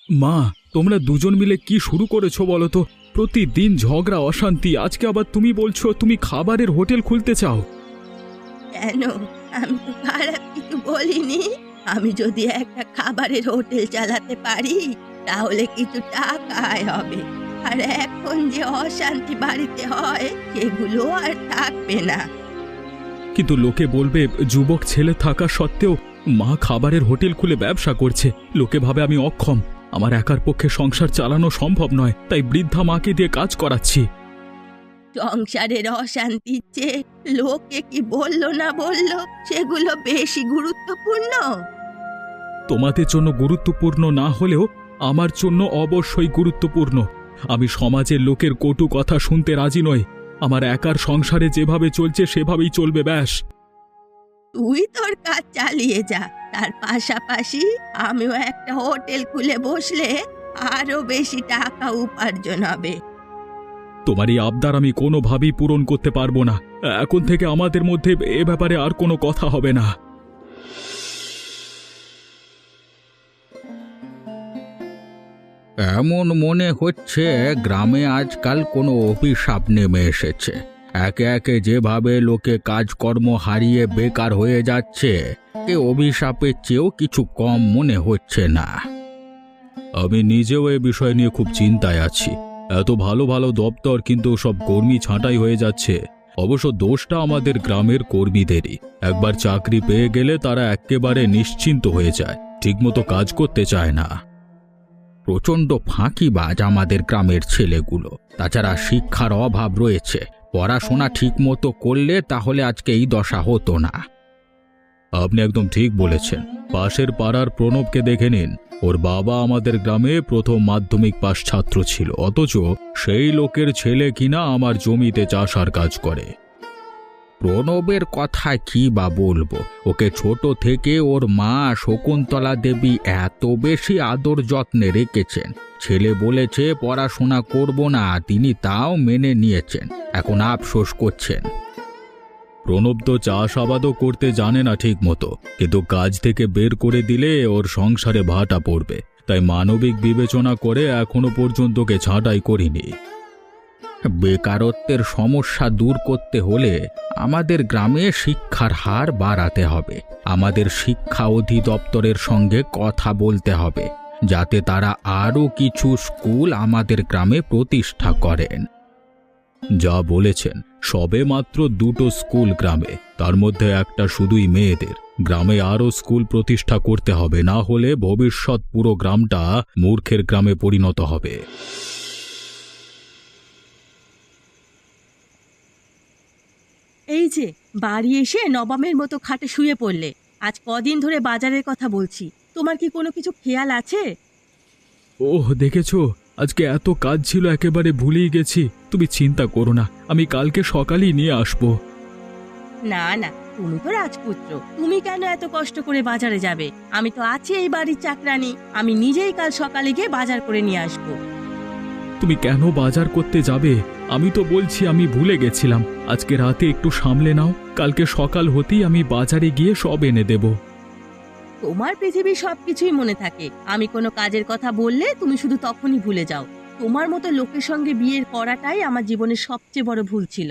মা, তোমরা দুজন মিলে কি শুরু করেছো বলো তো? প্রতিদিন ঝগড়া অশান্তি, আজকে আবার তুমি বলছো তুমি খাবারের হোটেল খুলতে চাও। কেন? আমি তো খারাপ কিছু বলিনি। আমি যদি একটা খাবারের হোটেল চালাতে পারি তাহলে কিছু টাকা আয় হবে, আর এখন যে অশান্তি বাড়িতে হয় সেগুলো আর থাকবে না। কিন্তু লোকে বলবে যুবক ছেলে থাকা সত্ত্বেও মা খাবারের হোটেল খুলে ব্যবসা করছে। লোকে ভাবে আমি অক্ষম, আমার একার পক্ষে সংসার চালানো সম্ভব নয়, তাই বৃদ্ধা মাকে দিয়ে কাজ করাচ্ছি। সংসারের অশান্তির চেয়ে লোকে কি বললো না বললো সেগুলো বেশি গুরুত্বপূর্ণ। তোমাদের জন্য গুরুত্বপূর্ণ না হলেও আমার জন্য অবশ্যই গুরুত্বপূর্ণ। আমি সমাজের লোকের কটু কথা শুনতে রাজি নই। আমার একার সংসারে যেভাবে চলছে সেভাবেই চলবে, ব্যাস। তুই তোর কাজ চালিয়ে যা, তার পাশাপাশি আমিও একটা হোটেল খুলে বসলে আরো বেশি টাকা উপার্জন হবে। তোমার এই আবদার আমি কোনোভাবেই পূরণ করতে পারবো না। এখন থেকে আমাদের মধ্যে এ ব্যাপারে আর কোনো কথা হবে না। এমন মনে হচ্ছে গ্রামে আজকাল কোনো অভিশাপ নেমে এসেছে। একে একে যেভাবে লোকে কাজকর্ম হারিয়ে বেকার হয়ে যাচ্ছে, এ অভিশাপের চেয়েও কিছু কম মনে হচ্ছে না। আমি নিজেও এ বিষয় নিয়ে খুব চিন্তায় আছি। এত ভালো ভালো দপ্তর, কিন্তু সব কর্মী ছাঁটাই হয়ে যাচ্ছে। অবশ্য দোষটা আমাদের গ্রামের কর্মীদেরই। একবার চাকরি পেয়ে গেলে তারা একেবারে নিশ্চিন্ত হয়ে যায়, ঠিকমতো কাজ করতে চায় না। প্রচণ্ড ফাঁকিবাজ আমাদের গ্রামের ছেলেগুলো। তাছাড়া শিক্ষার অভাব রয়েছে। পড়াশোনা ঠিকমতো করলে তাহলে আজকে এই দশা হতো না। আপনি একদম ঠিক বলেছেন। পাশের পাড়ার প্রণবকে দেখে নিন, ওর বাবা আমাদের গ্রামে প্রথম মাধ্যমিক পাশ ছাত্র ছিল, অথচ সেই লোকের ছেলে কিনা আমার জমিতে চাষার কাজ করে। প্রণবের কথা কি বা বলবো, ওকে ছোট থেকে ওর মা শকুন্তলা দেবী এত বেশি আদর যত্নে রেখেছেন। ছেলে বলেছে পড়াশোনা করব না, তিনি তাও মেনে নিয়েছেন। এখন আফসোস করছেন। প্রণব তো চাষাবাদও করতে জানে না ঠিক মতো, কিন্তু কাজ থেকে বের করে দিলে ওর সংসারে ভাটা পড়বে, তাই মানবিক বিবেচনা করে এখনো পর্যন্ত ওকে ছাঁটাই করিনি। বেকারত্বের সমস্যা দূর করতে হলে আমাদের গ্রামে শিক্ষার হার বাড়াতে হবে। আমাদের শিক্ষা অধিদপ্তরের সঙ্গে কথা বলতে হবে, যাতে তারা আরও কিছু স্কুল আমাদের গ্রামে প্রতিষ্ঠা করেন। যা বলেছেন, সবে মাত্র 2টো স্কুল গ্রামে, তার মধ্যে একটা শুধুই মেয়েদের। গ্রামে আরও স্কুল প্রতিষ্ঠা করতে হবে, না হলে ভবিষ্যৎ পুরো গ্রামটা মূর্খের গ্রামে পরিণত হবে। এই যে বাড়ি এসে নবাবের মতো খাটে শুয়ে পড়লে। আজ কদিন ধরে বাজারের কথা বলছি, তোমার কি কোনো কিছু খেয়াল আছে? ওহ, দেখেছো, আজকে এত কাজ ছিল একেবারে ভুলেই গেছি। তুমি চিন্তা করো না, আমি কালকে সকালেই নিয়ে আসবো। না না, তুমি তো রাজপুত্র, তুমি কেন এত কষ্ট করে বাজারে যাবে? আমি তো আছি এই বাড়ির চাকরানি, আমি নিজেই কাল সকালে গিয়ে বাজার করে নিয়ে আসবো। তুমি কেন বাজার করতে যাবে? আমি তো বলছি আমি ভুলে গেছিলাম। আজকে রাতে একটু সামলে নাও, কালকে সকাল হতেই আমি বাজারে গিয়ে সব এনে দেব। তোমার পৃথিবীর সবকিছুই মনে থাকে, আমি কোনো কাজের কথা বললে তুমি শুধু তখনই ভুলে যাও। তোমার মতো লোকের সঙ্গে বিয়ের করাটাই আমার জীবনের সবচেয়ে বড় ভুল ছিল।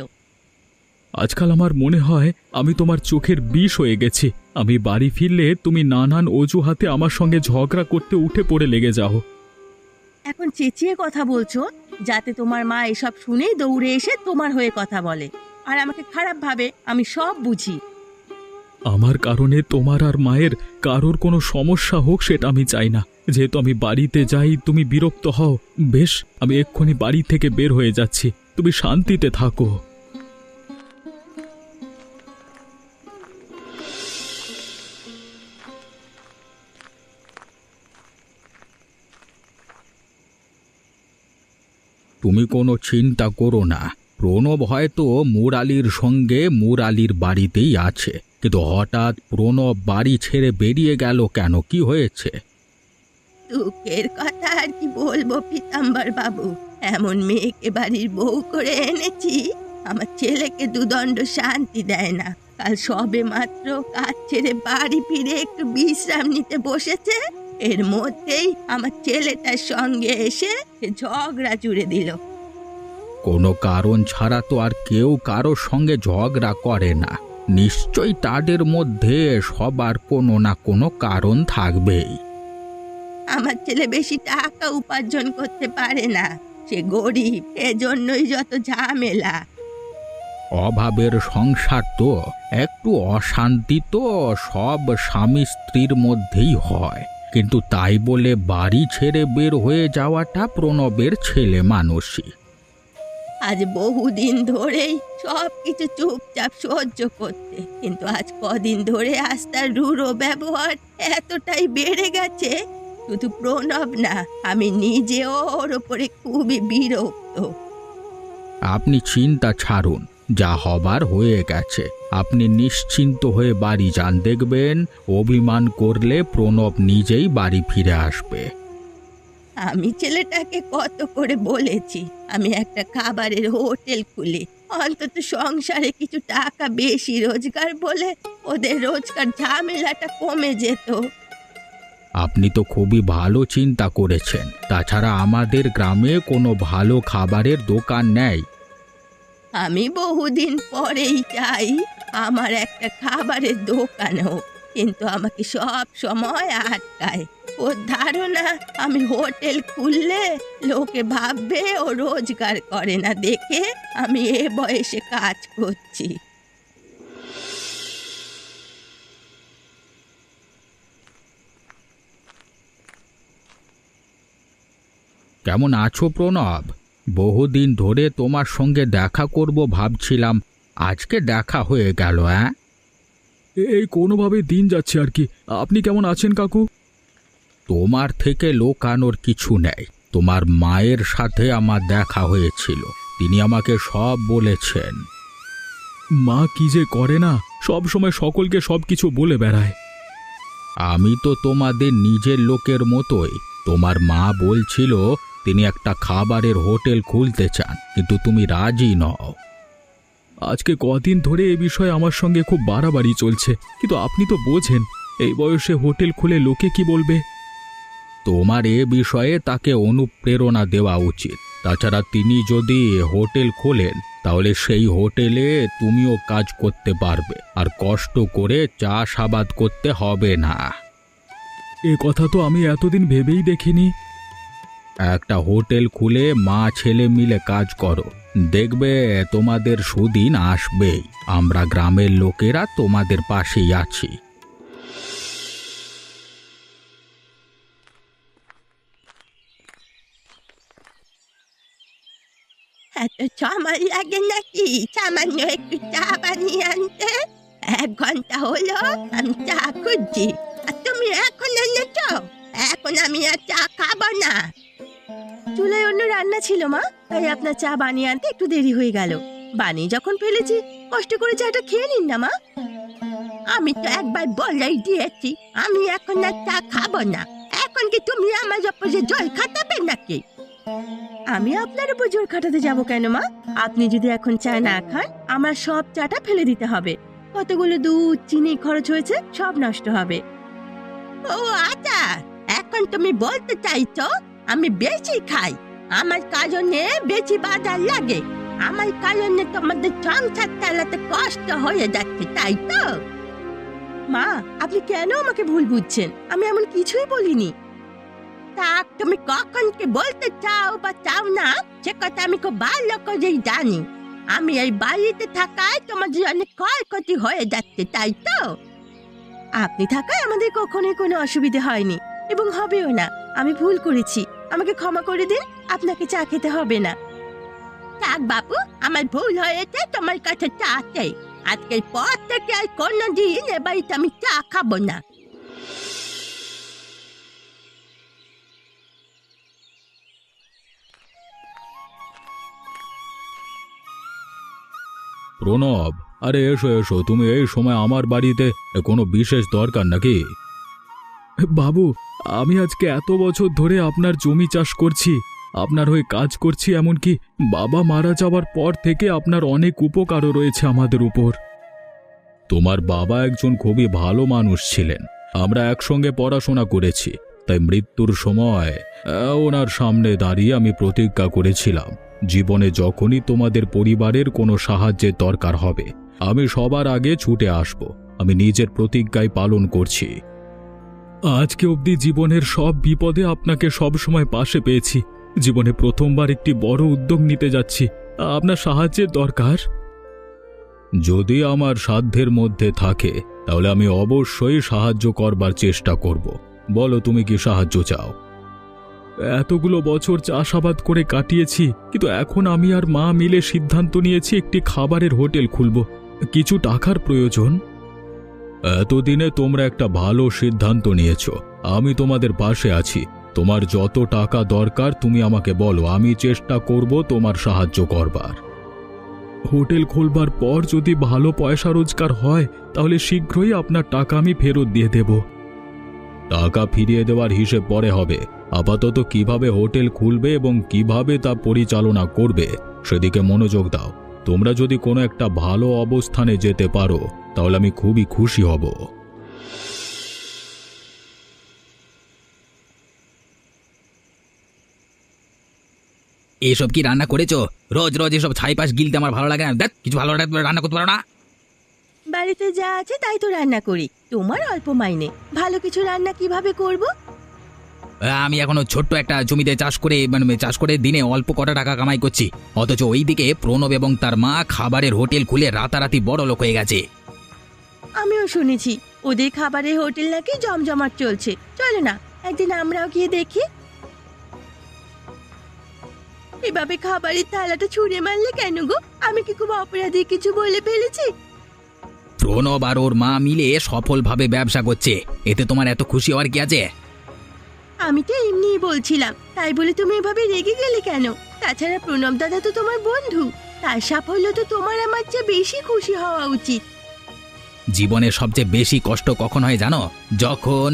আজকাল আমার মনে হয় আমি তোমার চোখের বিষ হয়ে গেছি। আমি বাড়ি ফিরলে তুমি নানান অজুহাতে আমার সঙ্গে ঝগড়া করতে উঠে পড়ে লেগে যাও। এখন চেঁচিয়ে কথা বলছো যাতে তোমার মা এসব শুনেই দৌড়ে এসে তোমার হয়ে কথা বলে, আর আমাকে খারাপ ভাবে। আমি সব বুঝি। আমার কারণে তোমার আর মায়ের কারোর কোনো সমস্যা হোক সেটা আমি চাই না। যেহেতু আমি বাড়িতে যাই, তুমি বিরক্ত হও, বেশ, আমি এক্ষুনি বাড়ি থেকে বের হয়ে যাচ্ছি, তুমি শান্তিতে থাকো। তুমি কোনো চিন্তা করো না। প্রণব হয়তো মুরালির সঙ্গে মুরালির বাড়িতেই আছে, কিন্তু হঠাৎ প্রণব বাড়ি ছেড়ে বেরিয়ে গেল কেন? কি হয়েছে? দুঃখের কথা আর কি বলবো পীতাম্বর বাবু, এমন মেয়েকে বাড়ির বউ করে এনেছি, আমার ছেলেকে দুদণ্ড শান্তি দেয় না। কাল সবে মাত্র কাজ ছেড়ে বাড়ি ফিরে একটু বিশ্রাম নিতে বসেছে, এর মধ্যেই আমার ছেলেটার সঙ্গে এসে ঝগড়া জুড়ে দিল। কোনো কারণ ছাড়া তো আর কেউ কারোর সঙ্গে ঝগড়া করে না। নিশ্চয়ই তাদের মধ্যে সবার কোনো না কোনো কারণ থাকবেই। আমার ছেলে বেশি টাকা উপার্জন করতে পারে না, সে গরিব, এজন্যই যত ঝামেলা। অভাবের সংসার তো একটু অশান্তি তো সব স্বামী স্ত্রীর মধ্যেই হয়, কিন্তু তাই বলে বাড়ি ছেড়ে বের হয়ে যাওয়াটা প্রণবের ছেলে মানুষই। আজ বহুদিন ধরেই সব কিছু চুপচাপ সহ্য করতে, কিন্তু আজ কদিন ধরে আজ তার রূঢ় ব্যবহার এতটাই বেড়ে গেছে। শুধু প্রণব না, আমি নিজেও ওর ওপরে খুবই বিরক্ত। আপনি চিন্তা ছাড়ুন, যা হবার হয়ে গেছে। আপনি নিশ্চিন্ত হয়ে বাড়ি যান, দেখবেন অভিমান করলে প্রণব নিজেই বাড়ি ফিরে আসবে। আমি ছেলেটাকে কত করে বলেছি আমি একটা খাবারের হোটেল খুলি, অন্তত সংসারে কিছু টাকা বেশি রোজগার বলে ওদের রোজগার ঝামেলাটা কমে যেত। আপনি তো খুবই ভালো চিন্তা করেছেন। তাছাড়া আমাদের গ্রামে কোনো ভালো খাবারের দোকান নেই। আমি বহুদিন পরেই চাই আমার একটা খাবারের দোকান হোক, কিন্তু আমাকে সব সময় আটকায়। ওর ধারণা আমি হোটেল খুললে লোকে ভাববে ও রোজগার করে না দেখে আমি এ বয়সে কাজ করছি। কেমন আছো প্রণব? বহুদিন ধরে তোমার সঙ্গে দেখা করব ভাবছিলাম, আজকে দেখা হয়ে গেল। এই কোনোভাবে দিন যাচ্ছে আর কি। আপনি কেমন আছেন কাকু? তোমার থেকে লোকানোর কিছু নেই। তোমার মায়ের সাথে আমার দেখা হয়েছিল, তিনি আমাকে সব বলেছেন। মা কি যে করে না, সব সময় সকলকে সবকিছু বলে বেড়ায়। আমি তো তোমাদের নিজের লোকের মতোই। তোমার মা বলছিল তিনি একটা খাবারের হোটেল খুলতে চান, কিন্তু তুমি রাজি নও। আজকে কদিন ধরে এ বিষয়ে আমার সঙ্গে খুব বাড়াবাড়ি চলছে, কিন্তু আপনি তো বোঝেন এই বয়সে হোটেল খুলে লোকে কি বলবে। তোমার এ বিষয়ে তাকে অনুপ্রেরণা দেওয়া উচিত। তাছাড়া তিনি যদি হোটেল খোলেন তাহলে সেই হোটেলে তুমিও কাজ করতে পারবে, আর কষ্ট করে চাষাবাদ করতে হবে না। এ কথা তো আমি এতদিন ভেবেই দেখিনি। একটা হোটেল খুলে মা ছেলে মিলে কাজ করো, দেখবে তোমাদের সুদিন আসবেই। আমরা গ্রামের লোকেরা তোমাদের পাশেই আছি। এত সময় লাগে নাকি সামান্য একটু চা বানিয়ে আনতে? 1 ঘন্টা হলো আমি চা খুঁজছি, আর তুমি এখন এনেছ? এখন আমি আর চা খাবো না। চুলায় অন্য রান্না ছিল মা, তাই আপনার চা বানিয়ে আনতে একটু দেরি হয়ে গেল। বানিয়ে যখন ফেলেছি কষ্ট করে চাটা খেয়ে নিন না মা। আমি তো একবার বলেই দিয়েছি আমি এখন আর চা খাবো না। এখন কি তুমি আমার উপরে জল খাটাবে নাকি? আমি আপনার উপর জোর খাটাতে যাব কেন মা? আপনি যদি এখন চা না খান আমার সব চাটা ফেলে দিতে হবে। কতগুলো দুধ চিনি খরচ হয়েছে, সব নষ্ট হবে। ও আচ্ছা, এখন তুমি বলতে চাইছো আমি বেশি খাই, আমার কারণে বেশি বাজার লাগে, আমার কারণে তোমাদের সংসার চালাতে কষ্ট হয়ে যাচ্ছে, তাই তো? মা, আপনি কেন আমাকে ভুল বুঝছেন? আমি এমন কিছুই বলিনি। তা তুমি কখন কি বলতে চাও বা চাও না সে কথা আমি খুব ভালো করেই জানি। আমি এই বাড়িতে থাকায় তোমাদের অনেক ক্ষয়ক্ষতি হয়ে যাচ্ছে, তাই তো? আপনি থাকায় আমাদের কখনোই কোনো অসুবিধা হয়নি এবং হবেও না। আমি ভুল করেছি, আমাকে ক্ষমা করে দিন। আপনাকে চা খেতে হবে না। থাক বাবু, আমার ভুল হয়েছে, তোমার কাছে চা চাই। আজকের পর থেকে আর কোনোদিন এ বাড়িতে আমি চা খাবো না। প্রণব, আরে এসো এসো, তুমি এই সময় আমার বাড়িতে কোনো বিশেষ দরকার নাকি? বাবু, আমি আজকে এত বছর ধরে আপনার জমি চাষ করছি, আপনার হয়ে কাজ করছি, এমনকি বাবা মারা যাওয়ার পর থেকে আপনার অনেক উপকারও রয়েছে আমাদের উপর। তোমার বাবা একজন খুবই ভালো মানুষ ছিলেন, আমরা একসঙ্গে পড়াশোনা করেছি, তাই মৃত্যুর সময় ওনার সামনে দাঁড়িয়ে আমি প্রতিজ্ঞা করেছিলাম, জীবনে যখনই তোমাদের পরিবারের কোনো সাহায্যের দরকার হবে আমি সবার আগে ছুটে আসব। আমি নিজের প্রতিজ্ঞাই পালন করছি। আজকে অবধি জীবনের সব বিপদে আপনাকে সব সময় পাশে পেয়েছি। জীবনে প্রথমবার একটি বড় উদ্যোগ নিতে যাচ্ছি, আপনার সাহায্যের দরকার। যদি আমার সাধ্যের মধ্যে থাকে তাহলে আমি অবশ্যই সাহায্য করবার চেষ্টা করব। বলো তুমি কি সাহায্য চাও? এতগুলো বছর চাষাবাদ করে কাটিয়েছি, কিন্তু এখন আমি আর মা মিলে সিদ্ধান্ত নিয়েছি একটি খাবারের হোটেল খুলব। কিছু টাকার প্রয়োজন। এতদিনে তোমরা একটা ভালো সিদ্ধান্ত নিয়েছো, আমি তোমাদের পাশে আছি। তোমার যত টাকা দরকার তুমি আমাকে বলো, আমি চেষ্টা করব তোমার সাহায্য করবার। হোটেল খোলবার পর যদি ভালো পয়সা রোজগার হয় তাহলে শীঘ্রই আপনার টাকা আমি ফেরত দিয়ে দেব। টাকা ফিরিয়ে দেওয়ার হিসেব পরে হবে। আপাতত কিভাবে হোটেল খুলবে এবং কিভাবে তা পরিচালনা করবে সেদিকে মনোযোগ দাও। তোমরা যদি কোনো একটা ভালো অবস্থানে যেতে পারো তাহলে আমি খুবই খুশি হব। এসব কি রান্না করেছো? রোজ রোজ এসব ছাইপাশ গিলতে আমার ভালো লাগে না। দেখ, কিছু ভালো রান্না করতে পারো না? বাড়িতে যা আছে তাই তো রান্না করি। তোমার অল্প মাইনে ভালো কিছু রান্না কিভাবে করব? আমি এখনো ছোট্ট একটা জমিতে চাষ করে দিনে অল্প কটা টাকা কামাই করছি, অথচ ওইদিকে প্রণব এবং তার মা খাবারের হোটেল খুলে রাতারাতি বড় লোক হয়ে গেছে। আমিও শুনেছি ওদের খাবারের হোটেল নাকি জমজমাট চলছে। চলো না একদিন আমরাও গিয়ে দেখি। এভাবে খাবারের থালাটা ছুঁড়ে মারলে কেন গো? আমি কি খুব অপরাধী কিছু বলে ফেলেছি? প্রণব আর ওর মা মিলে সফলভাবে ব্যবসা করছে, এতে তোমার এত খুশি হওয়ার কি আছে? আমি তো এমনিই বলছিলাম, তাই বলে তুমি এভাবে রেগে গেলে কেন? তাছাড়া প্রণব দাদা তো তোমার বন্ধু, তার সাফল্য তো তোমার আমার চেয়ে বেশি খুশি হওয়া উচিত। জীবনের সবচেয়ে বেশি কষ্ট কখন হয় জানো? যখন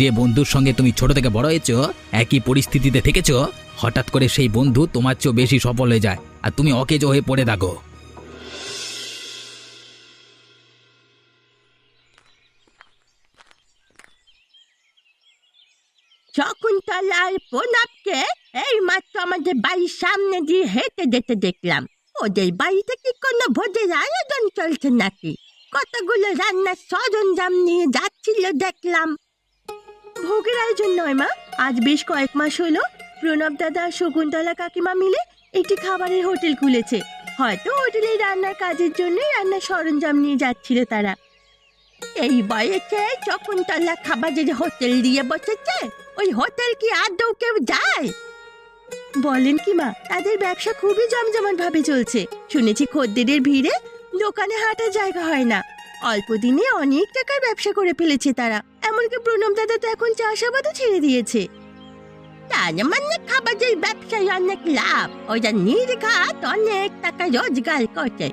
যে বন্ধুর সঙ্গে তুমি ছোট থেকে বড় হয়েছো, একই পরিস্থিতিতে থেকেছো, হঠাৎ করে সেই বন্ধু তোমার চেয়েও বেশি সফল হয়ে যায় আর তুমি অকেজো হয়ে পড়ে থাকো। শকুন্তলা আর প্রণবকে এই মাত্র আমাদের বাড়ির সামনে দিয়ে হেঁটে যেতে দেখলাম। ওদের বাড়িতে কি কোনো ভোজের আয়োজন চলছে নাকি? কতগুলো রান্নার সরঞ্জাম নিয়ে যাচ্ছিল দেখলাম। ভোগের আয়োজন নয় মা, আজ বেশ কয়েক মাস হলো প্রণব দাদা আর শকুন্তলা কাকিমা মিলে একটি খাবারের হোটেল খুলেছে। হয়তো হোটেলে রান্নার কাজের জন্যই রান্নার সরঞ্জাম নিয়ে যাচ্ছিল তারা। এই বয়সে শকুন্তলা খাবারের হোটেল দিয়ে বসেছে? ওই হোটেল কি আদৌ কেউ যায়? বলেন কি মা, তাদের ব্যবসা খুবই জমজমাট ভাবে চলছে। শুনেছি খদ্দেরের ভিড়ে দোকানে হাঁটার জায়গা হয় না। অল্প দিনে অনেক টাকার ব্যবসা করে ফেলেছে তারা। এমনকি প্রণব দাদা তো এখন চাষাবাদও ছেড়ে দিয়েছে। তার মানে খাবারের ব্যবসায় অনেক লাভ, ওরা নির্ঘাত অনেক টাকা রোজগার করছে।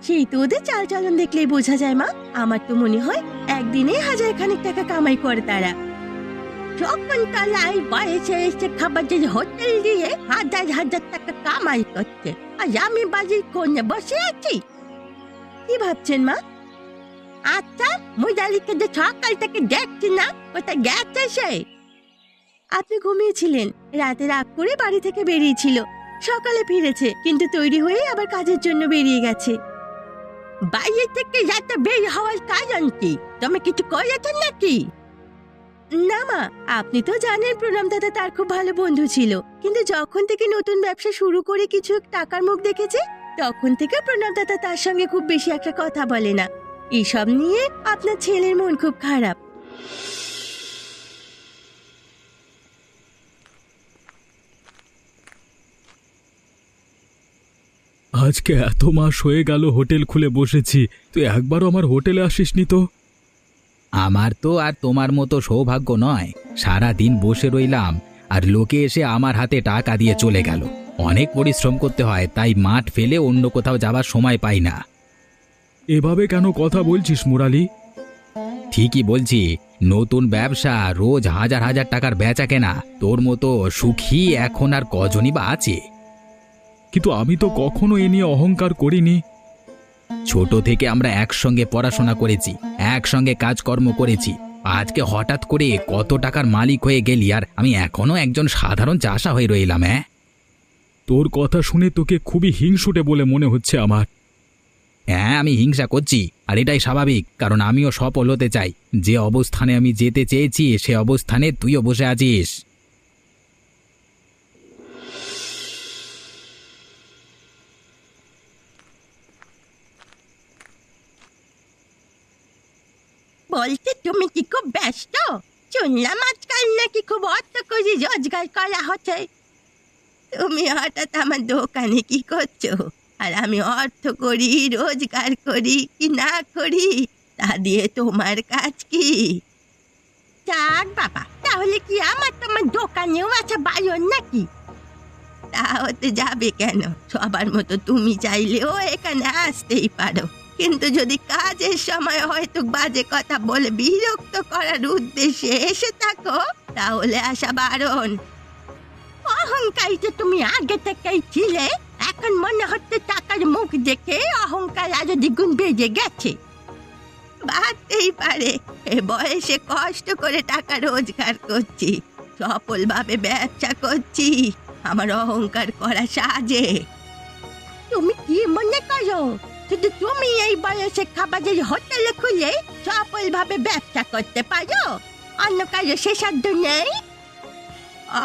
সেই তো ওদের চালচলন দেখলেই বোঝা যায় মা। আমার তো মনে হয় একদিনে 1000 খানিক টাকা কামাই করে তারা। শকুন্তলায় বয়সে এসে খাবারের হোটেল দিয়ে 1000 টাকা কামাই করছে, আর আমি বাড়ির কোণে বসে আছি। কি ভাবছেন মা? আচ্ছা, মুজালিকে যে সকাল থেকে দেখছি না, কোথায় গেছে সে? আপনি ঘুমিয়েছিলেন, রাতে রাগ করে বাড়ি থেকে বেরিয়েছিল। সকালে ফিরেছে, কিন্তু তৈরি হয়ে আবার কাজের জন্য বেরিয়ে গেছে। বাইরে থেকে রাতে বের হওয়ার কারণ কি? তুমি কিছু করেছো নাকি? না মা, আপনি তো জানেন প্রণব দাদা তার খুব ভালো বন্ধু ছিল, কিন্তু যখন থেকে নতুন ব্যবসা শুরু করে কিছু টাকার মুখ দেখেছে তখন থেকে প্রণব দাদা তার সঙ্গে খুব বেশি একটা কথা বলে না। এইসব নিয়ে আপনার ছেলের মন খুব খারাপ। আজকে এত মাস হয়ে গেল হোটেল খুলে বসেছি, তুই একবারও আমার হোটেলে আসিসনি তো। আমার তো আর তোমার মতো সৌভাগ্য নয়, সারা দিন বসে রইলাম আর লোকে এসে আমার হাতে টাকা দিয়ে চলে গেল। অনেক পরিশ্রম করতে হয়, তাই মাঠ ফেলে অন্য কোথাও যাবার সময় পাই না। এভাবে কেন কথা বলছিস মুরালি? ঠিকই বলছি, নতুন ব্যবসা, রোজ 1000 টাকার বেচা কেনা, তোর মতো সুখী এখন আর কজনই বা আছে? কিন্তু আমি তো কখনো এ নিয়ে অহংকার করিনি। ছোট থেকে আমরা একসঙ্গে পড়াশোনা করেছি, একসঙ্গে কাজকর্ম করেছি, আজকে হঠাৎ করে কত টাকার মালিক হয়ে গেলি, আর আমি এখনো একজন সাধারণ চাষা হয়ে রইলাম। হ্যাঁ, তোর কথা শুনে তোকে খুবই হিংসুটে বলে মনে হচ্ছে আমার। হ্যাঁ, আমি হিংসা করছি, আর এটাই স্বাভাবিক, কারণ আমিও সফল হতে চাই। যে অবস্থানে আমি যেতে চেয়েছি সে অবস্থানে তুইও বসে আছিস। বলতে তুমি কি খুব ব্যস্ত? শুনলাম আজকাল নাকি খুব অর্থ করে রোজগার করা হচ্ছে। তুমি হঠাৎ আমার দোকানে কি করছো? আর আমি অর্থ করি, রোজগার করি কি না করি, তা দিয়ে তোমার কাজ কি? যাক বাবা, তাহলে কি আমার তোমার দোকানেও আছে বায়ন নাকি? তা হতে যাবে কেন? সবার মতো তুমি চাইলেও এখানে আসতেই পারো, কিন্তু যদি কাজের সময় হয়তো বাজে কথা বলে বিরক্ত করার উদ্দেশ্যে এসে থাকো, তাহলে আসা বারণ। অহংকারী তো তুমি আগে থেকেই ছিলে, এখন মনে হচ্ছে টাকার মুখ দেখে অহংকার আরো দ্বিগুণ বেড়ে গেছে। বাড়তেই পারে, এ বয়সে কষ্ট করে টাকা রোজগার করছি, সফলভাবে ব্যবসা করছি, আমার অহংকার করা সাজে? তুমি কি মনে করো শুধু তুমি এই বয়সে খাবারের হোটেলে খুলে সফলভাবে ব্যবসা করতে পারো? অন্য কারো সে সাধ্য নেই?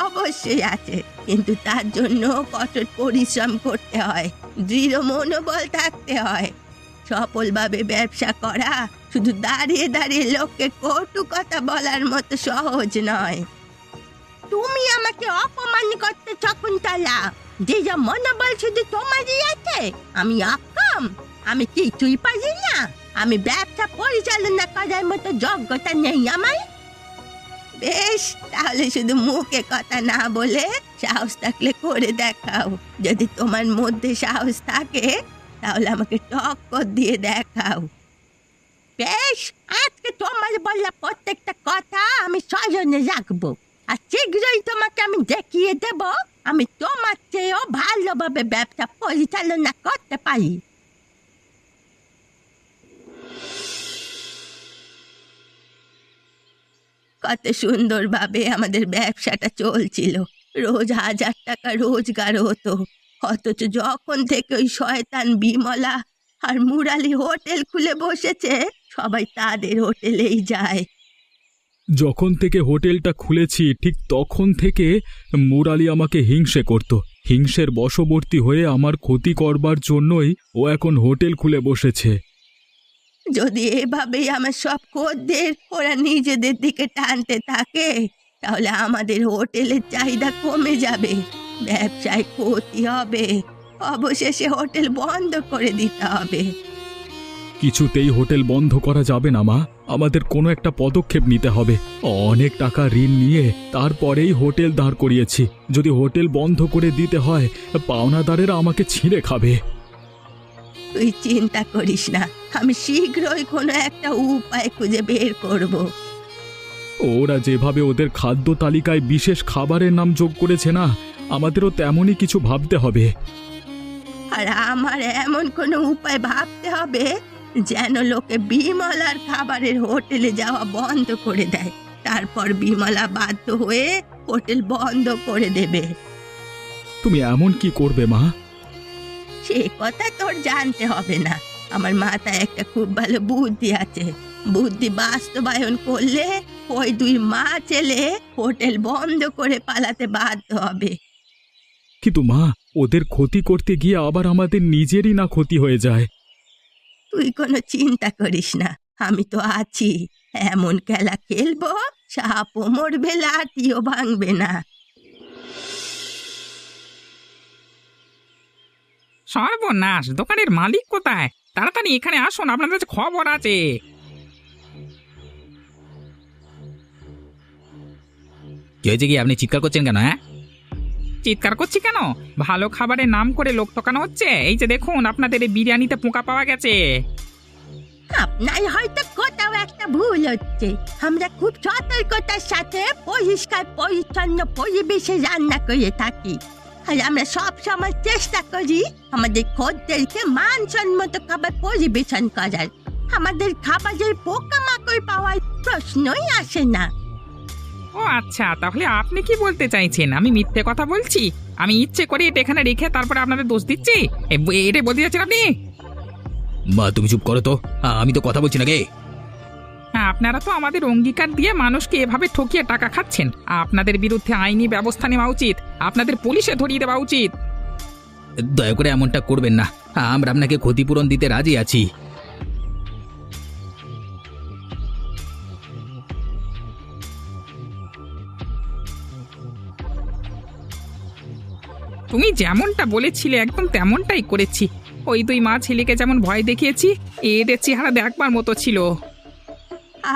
অবশ্যই আছে, কিন্তু তার জন্য কঠোর পরিশ্রম করতে হয়, দৃঢ় মনোবল থাকতে হয়। সফলভাবে ব্যবসা করা শুধু দাঁড়িয়ে দাঁড়িয়ে লোককে কটু কথা বলার মতো সহজ নয়। তুমি আমাকে অপমান করতে শকুন্তলা, যে যা মনোবল শুধু তোমারই আছে, আমি অক্ষম, আমি কিছুই পারি না, আমি ব্যবসা পরিচালনা করার মতো যোগ্যতা নেই আমার। বেশ, তাহলে শুধু মুখে কথা না বলে সাহস থাকলে করে দেখাও। যদি তোমার মধ্যে সাহস থাকে তাহলে আমাকে টক্কর দিয়ে দেখাও। বেশ, আজকে তোমার বলা প্রত্যেকটা কথা আমি স্মরণে রাখবো, আর শীঘ্রই তোমাকে আমি দেখিয়ে দেব আমি তোমার চেয়েও ভালোভাবে ব্যবসা পরিচালনা করতে পারি। কত সুন্দরভাবে আমাদের ব্যবসাটা চলছিল, রোজ 1000 টাকা রোজগার হতো। অথচ যখন থেকে ওই শয়তান বিমলা আর মুরালি হোটেল খুলে বসেছে, সবাই তাদের হোটেলেই যায়। যখন থেকে হোটেলটা খুলেছি ঠিক তখন থেকে মুরালি আমাকে হিংসে করত। হিংসের বশবর্তী হয়ে আমার ক্ষতি করবার জন্যই ও এখন হোটেল খুলে বসেছে। যদি এভাবেই আমার সব খদ্দের ওরা নিজেদের দিকে টানতে থাকে, তাহলে আমাদের হোটেলের চাহিদা কমে যাবে, ব্যবসায় ক্ষতি হবে, অবশেষে হোটেল বন্ধ করে দিতে হবে। কিছুতেই হোটেল বন্ধ করা যাবে না মা, আমাদের কোনো একটা পদক্ষেপ নিতে হবে। অনেক টাকা ঋণ নিয়ে তারপরেই হোটেল দাঁড় করিয়েছি, যদি হোটেল বন্ধ করে দিতে হয় পাওনাদারেরা আমাকে ছিঁড়ে খাবে। তুই চিন্তা করিস না, আমি শীঘ্রই কোনো একটা উপায় খুঁজে বের করব। ওরা যেভাবে ওদের খাদ্য তালিকায় বিশেষ খাবারের নাম যোগ করেছে না, আমাদেরও তেমনই কিছু ভাবতে হবে। আর আমার এমন কোনো উপায় ভাবতে হবে যেন লোকে বিমলার খাবারের হোটেলে যাওয়া বন্ধ করে দেয়, তারপর বিমলা বাধ্য হয়ে হোটেল বন্ধ করে দেবে। তুমি এমন কি করবে মা? সে কথা তোর জানতে হবে না, আমার মাথায় একটা খুব ভালো বুদ্ধি আছে। বুদ্ধি বাস্তবায়ন করলে ওই 2 মা ছেলে হোটেল বন্ধ করে পালাতে বাধ্য হবে। কিন্তু মা, ওদের ক্ষতি করতে গিয়ে আবার আমাদের নিজেরই না ক্ষতি হয়ে যায়। তুই কোনো চিন্তা করিস না, আমি তো আছি। এমন খেলা খেলবো সাপও মরবে, লাঠিও ভাঙবে না। সর্বনাশ, দোকানের মালিক কোথায়? তাড়াতাড়ি এখানে আসুন, আপনাদের কাছে খবর আছে। কি হয়েছে, কি আপনি চিৎকার করছেন কেন? হ্যাঁ, চিৎকার করছি কেন? ভালো খাবারের নাম করে লোক ঠকানো হচ্ছে। এই যে দেখুন, আপনাদের এই বিরিয়ানিতে পোকা পাওয়া গেছে। আপনার হয়তো কোথাও একটা ভুল হচ্ছে। আমরা খুব সতর্কতার সাথে পরিষ্কার পরিচ্ছন্ন পরিবেশে রান্না করে থাকি, আর আমরা সব সময় চেষ্টা করি আমাদের খদ্দেরকে মানসম্মত খাবার পরিবেশন করার। আমাদের খাবারের পোকামাকড় পাওয়ার প্রশ্নই আসে না। ও আচ্ছা, তাহলে আপনি কি বলতে চাইছেন আমি মিথ্যে কথা বলছি? আমি ইচ্ছে করে এটা এখানে রেখে তারপরে আপনাদের দোষ দিচ্ছি? এটা বলতে চাচ্ছেন আপনি? মা তুমি চুপ করো তো, আমি তো কথা বলছি না গে। হ্যাঁ, আপনারা তো আমাদের অঙ্গীকার দিয়ে মানুষকে এভাবে ঠকিয়ে টাকা খাচ্ছেন। আপনাদের বিরুদ্ধে আইনি ব্যবস্থা নেওয়া উচিত, আপনাদের পুলিশে ধরিয়ে দেওয়া উচিত। দয়া করে এমনটা করবেন না, আমরা আপনাকে ক্ষতিপূরণ দিতে রাজি আছি। তুমি যেমনটা বলেছিলে একদম তেমনটাই করেছি। ওই দুই মা ছেলেকে যেমন ভয় দেখিয়েছি, এদের চেহারা দেখবার মতো ছিল।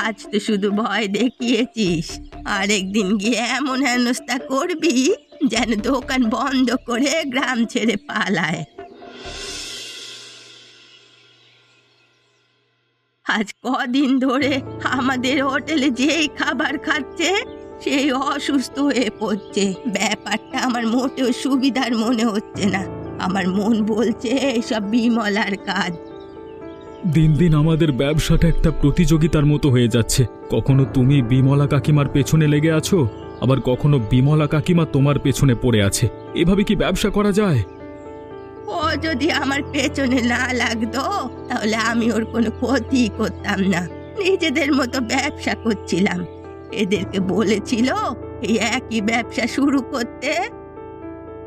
আজ তো শুধু ভয় দেখিয়েছিস, আরেকদিন গিয়ে এমন হেনস্থা করবি যেন দোকান বন্ধ করে গ্রাম ছেড়ে পালায়। আজ কদিন ধরে আমাদের হোটেলে যেই খাবার খাচ্ছে সেই অসুস্থ হয়ে পড়ছে। ব্যাপারটা আমার মোটেও সুবিধার মনে হচ্ছে না। আমার মন বলছে এসব বিমলার কাজ। দিন দিন আমাদের ব্যবসাটা একটা প্রতিযোগিতার মতো হয়ে যাচ্ছে। কখনো তুমি বিমলা কাকিমার পেছনে লেগে আছো, আবার কখনো বিমলা কাকিমা তোমার পেছনে পড়ে আছে। এভাবে কি ব্যবসা করা যায়? ও যদি আমার পেছনে না লাগতো তাহলে আমি ওর কোনো ক্ষতি করতাম না। নিজেদের মতো ব্যবসা করছিলাম। এদেরকে বলেছিল এই একই ব্যবসা শুরু করতে।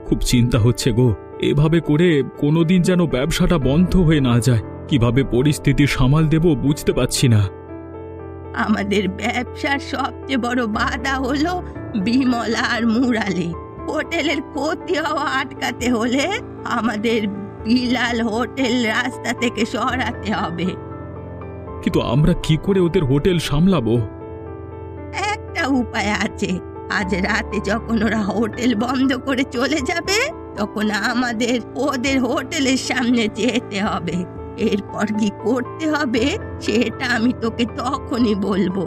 খুব চিন্তা হচ্ছে গো, এভাবে করে কোনোদিন যেন ব্যবসাটা বন্ধ হয়ে না যায়। কিভাবে পরিস্থিতি সামাল দেব বুঝতে পারছি না। আমাদের ব্যবসার সবচেয়ে বড় বাধা হলো বিমলা আর মুরালি। হোটেলের ক্ষতি হওয়া আটকাতে হলে আমাদের বিলাল হোটেল রাস্তা থেকে সরাতে হবে। কিন্তু আমরা কি করে ওদের হোটেল সামলাবো? একটা উপায় আছে। আজ রাতে যখন ওরা হোটেল বন্ধ করে চলে যাবে তখন আমাদের ওদের হোটেলের সামনে যেতে হবে। এরপর কি করতে হবে সেটা আমি তোকে তখনই বলবো।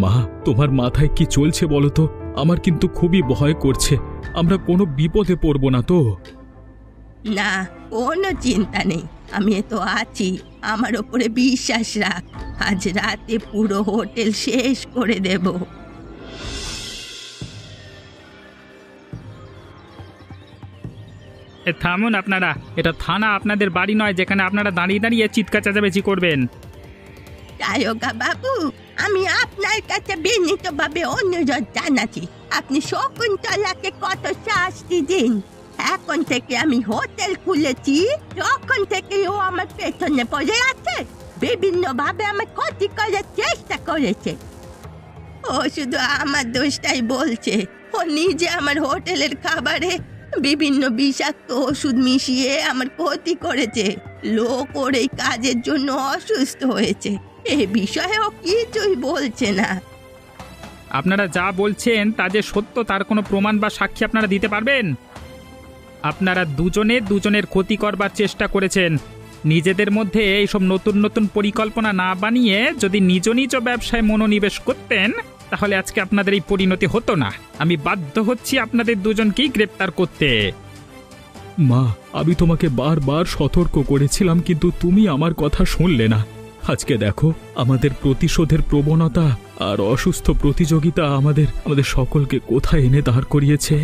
মা, তোমার মাথায় কি চলছে বলো তো? আমার কিন্তু খুবই ভয় করছে। আমরা কোনো বিপদে পড়বো না তো? না, কোনো চিন্তা নেই, আমি তো আছি। আমার ওপরে বিশ্বাস রাখ। আজ রাতে পুরো হোটেল শেষ করে দেব। থামুন আপনারা, এটা থানা, আপনাদের বাড়ি নয় যেখানে আপনারা দাঁড়িয়ে দাঁড়িয়ে চিৎকার চেঁচামেচি করবেন। দারোগা বাবু, আমি আপনার কাছে বিনীতভাবে অনুরোধ জানাচ্ছি, আপনি শকুন্তলাকে কত শাস্তি দিন। এখন থেকে আমি হোটেল খুলেছি, তখন থেকে ও আমার পেছনে পড়ে আছে, বিভিন্ন ভাবে আমার ক্ষতি করার চেষ্টা করেছে। ও শুধু আমার দোষটাই বলছে। ও নিজে আমার হোটেলের খাবারে বিভিন্ন বিষাক্ত ওষুধ মিশিয়ে আমার ক্ষতি করেছে। লোক ওর এই কাজের জন্য অসুস্থ হয়েছে। এ বিষয়ে ও কিছুই বলছে না। আপনারা যা বলছেন তা যে সত্য তার কোনো প্রমাণ বা সাক্ষী আপনারা দিতে পারবেন? আপনারা দুজনের ক্ষতি করবার চেষ্টা করেছেন। নিজেদের মধ্যে এইসব নতুন নতুন পরিকল্পনা না বানিয়ে যদি নিজ নিজ ব্যবসায় মনোনিবেশ করতেন তাহলে আজকে আপনাদের এই পরিণতি হতো না। আমি বাধ্য হচ্ছি আপনাদের দুজনকেই গ্রেপ্তার করতে। মা, আমি তোমাকে বারবার সতর্ক করেছিলাম, কিন্তু তুমি আমার কথা শুনলে না। আজকে দেখো, আমাদের প্রতিশোধের প্রবণতা আর অসুস্থ প্রতিযোগিতা আমাদের সকলকে কোথায় এনে দাঁড় করিয়েছে।